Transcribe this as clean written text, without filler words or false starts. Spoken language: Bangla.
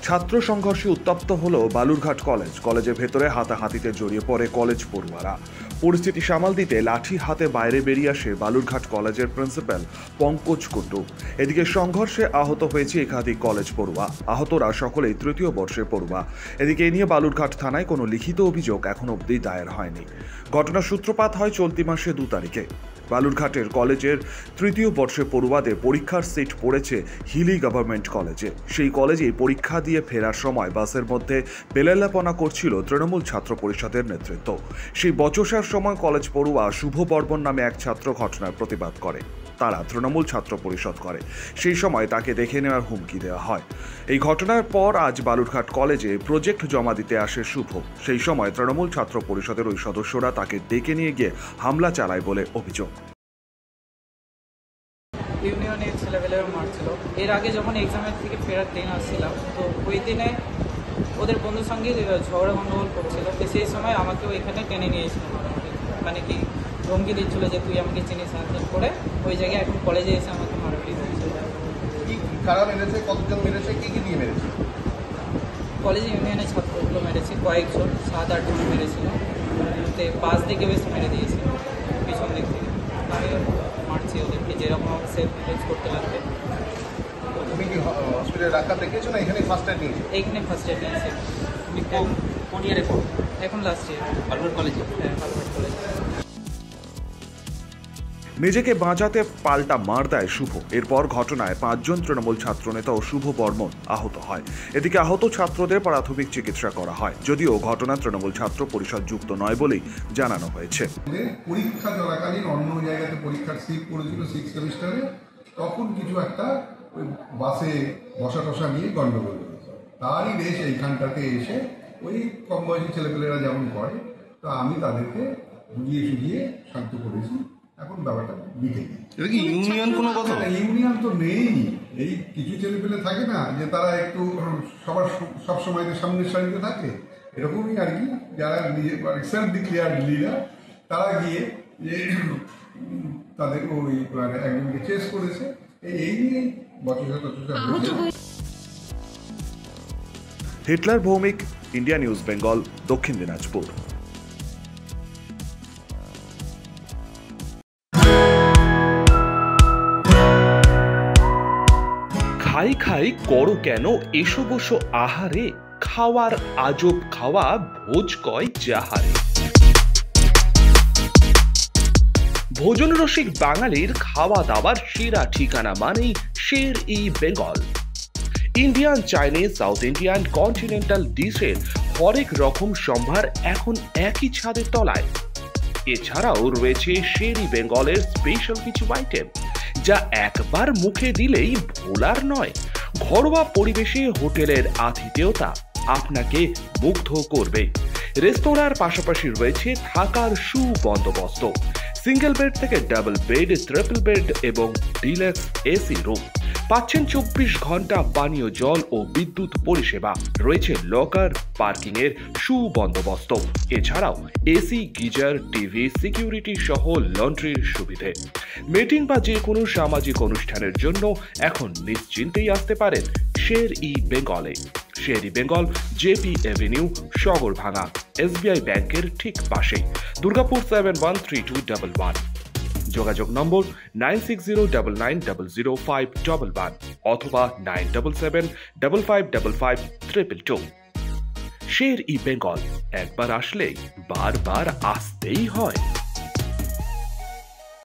ছাত্র সংঘর্ষে উত্তপ্ত হলো বালুরঘাট কলেজের ভেতরে হাতাহাতিতে জড়িয়ে পড়ে কলেজ পড়ুয়ারা। পরিস্থিতি সামাল দিতে লাঠি হাতে বাইরে বেরিয়ে আসে বালুরঘাট কলেজের প্রিন্সিপাল পঙ্কজ কুণ্ডু। এদিকে সংঘর্ষে আহত হয়েছে একাধিক কলেজ পড়ুয়া। আহতরা সকলেই তৃতীয় বর্ষের পড়ুয়া। এদিকে এ নিয়ে বালুরঘাট থানায় কোনো লিখিত অভিযোগ এখন অবধি দায়ের হয়নি। ঘটনার সূত্রপাত হয় চলতি মাসে 2 তারিখে। বালুরঘাটের কলেজের তৃতীয় বর্ষের পড়ুয়াদের পরীক্ষার সিট পড়েছে হিলি গভর্নমেন্ট কলেজে। সেই কলেজে পরীক্ষা দিয়ে ফেরার সময় বাসের মধ্যে বেলেলাপনা করছিল তৃণমূল ছাত্র পরিষদের নেতৃত্ব। সেই বচসার সময় কলেজ পড়ুয়া শুভ বর্মন নামে এক ছাত্র ঘটনার প্রতিবাদ করে। তারা তৃণমূল ছাত্র পরিষদ করে। সেই সময় তাকে দেখে নেওয়ার হুমকি দেওয়া হয়। এই ঘটনার পর আজ বালুরঘাট কলেজে প্রজেক্ট জমা দিতে আসে শুভ। সেই সময় তৃণমূল ছাত্র পরিষদের ওই সদস্যরা তাকে ডেকে নিয়ে গিয়ে হামলা চালায় বলে অভিযোগ। ইউনিয়নের ছেলেবেলেরা মারছিল। এর আগে যখন এক্সামের থেকে ফেরার ট্রেন আসছিলাম, তো ওই দিনে ওদের বন্ধুর সঙ্গে ঝগড়া গণ্ডগোল করছিল। তো সেই সময় আমাকেও এখানে টেনে নিয়েছিল, মানে কি ধমকি দিচ্ছিল যে তুই আমাকে চিনিস হ্যান করে। ওই জায়গায় এখন কলেজে এসে আমাকে মারামারি হয়েছিল। কারা মেরেছে, কতজন মেরেছে, কি কি দিয়ে মেরেছে? কলেজে ইউনিয়নের ছাত্রগুলো মেরেছে, কয়েকজন 7-8 জন মেরেছিল। পাশ দিকে বেশ মেরে দিয়েছিল, পিছন দিক থেকে। আমি মারছি ওদেরকে যেরকম আমাকে সেলফ ডিফেন্স করতে লাগবে। তুমি কি হসপিটালে ডাক্তার দেখিয়েছো না এখানে ফার্স্ট এড নিয়েছো? এইখানে ফার্স্ট এড নিয়েছি। কোন ইয়ারে পড়ো? এখন লাস্ট ইয়ার বালুরঘাট কলেজে। হ্যাঁ, বালুরঘাট কলেজে। নিজেকে বাঁচাতে পাল্টা মার দেয় শুভ। এরপর ঘটনায় 5 জন তৃণমূল ছাত্রনেতা ও শুভ বর্মন আহত হয়। এদিকে আহত ছাত্রদের প্রাথমিক চিকিৎসা করা হয়, যদিও ঘটনা তৃণমূল ছাত্র পরিষদ যুক্ত নয় বলেই জানানো হয়েছে। পরীক্ষা চলাকালীন অন্য জায়গাতে পরীক্ষার সিট পড়েছিল 6 সেমিস্টারে, তখন কিছু একটা ওই বাসে বসা টসা নিয়ে গন্ডগোল হয়েছে। তারই রেশ এইখানটাতে এসে ওই কম বয়সী ছেলেপেলেরা যেমন করে, তো আমি তাদেরকে বুঝিয়ে সুঝিয়ে শান্ত করেছি। এখন ব্যাপারটা মিটে গেছে। এটা কি ইউনিয়ন কোনো কথা? ইউনিয়ন তো নেই। এই কিছু ছেলেপেলে থাকে না যে তারা একটু সব সময় সামনের সারিতে থাকে, এরকমই আর কি। যারা সেলফ ডিক্লেয়ার্ড লিডার, তারা গিয়ে যে তাদের ওই একজনকে চেস করেছে, এই নিয়ে বচসা টচসা হয়েছে। Hitler Bhowmik, India news Bengal, দক্ষিণ দিনাজপুর। খাই খাই করো কেন এসো বসো আহারে, খাওয়ার আজব খাওয়া ভোজ কয় যাহারে। ভোজন রসিক বাঙালির খাওয়া দাওয়ার সেরা ঠিকানা মানেই Sher-e Bengal. Indian, Chinese, South Indian, continental ডিশের হরেক রকম সম্ভার এখন একই ছাদের তলায়। এছাড়াও রয়েছে শের-ই বেঙ্গলের স্পেশাল কিছু আইটেম, যা একবার মুখে দিলেই ভোলার নয়। ঘরোয়া পরিবেশে হোটেলের আতিথেয়তা আপনাকে মুগ্ধ করবে। রেস্তোরাঁর পাশাপাশি রয়েছে থাকার সুবন্দোবস্ত। সিঙ্গেল বেড থেকে ডাবল বেড, ট্রিপল বেড এবং ডিলাক্স এসি রুম। পাচ্ছেন 24 ঘন্টা পানীয় জল ও বিদ্যুৎ পরিষেবা। রয়েছে লকার, পার্কিং এর সুবন্দোবস্ত। এছাড়াও এসি, গিজার, টিভি, সিকিউরিটি সহ লন্ড্রির সুবিধে। মিটিং বা যে কোনো সামাজিক অনুষ্ঠানের জন্য এখন নিশ্চিন্তেই আসতে পারেন শের-ই বেঙ্গলে। Sher e Bengal, JP Avenue, Sagarbhanga, SBI ব্যাংকের ঠিক পাশে, দুর্গাপুর 713211। যোগাযোগ নম্বর 9609900511 অথবা 9775555222। শের-ই বেঙ্গল, একবার আসলেই বারবার আসতেই হয়।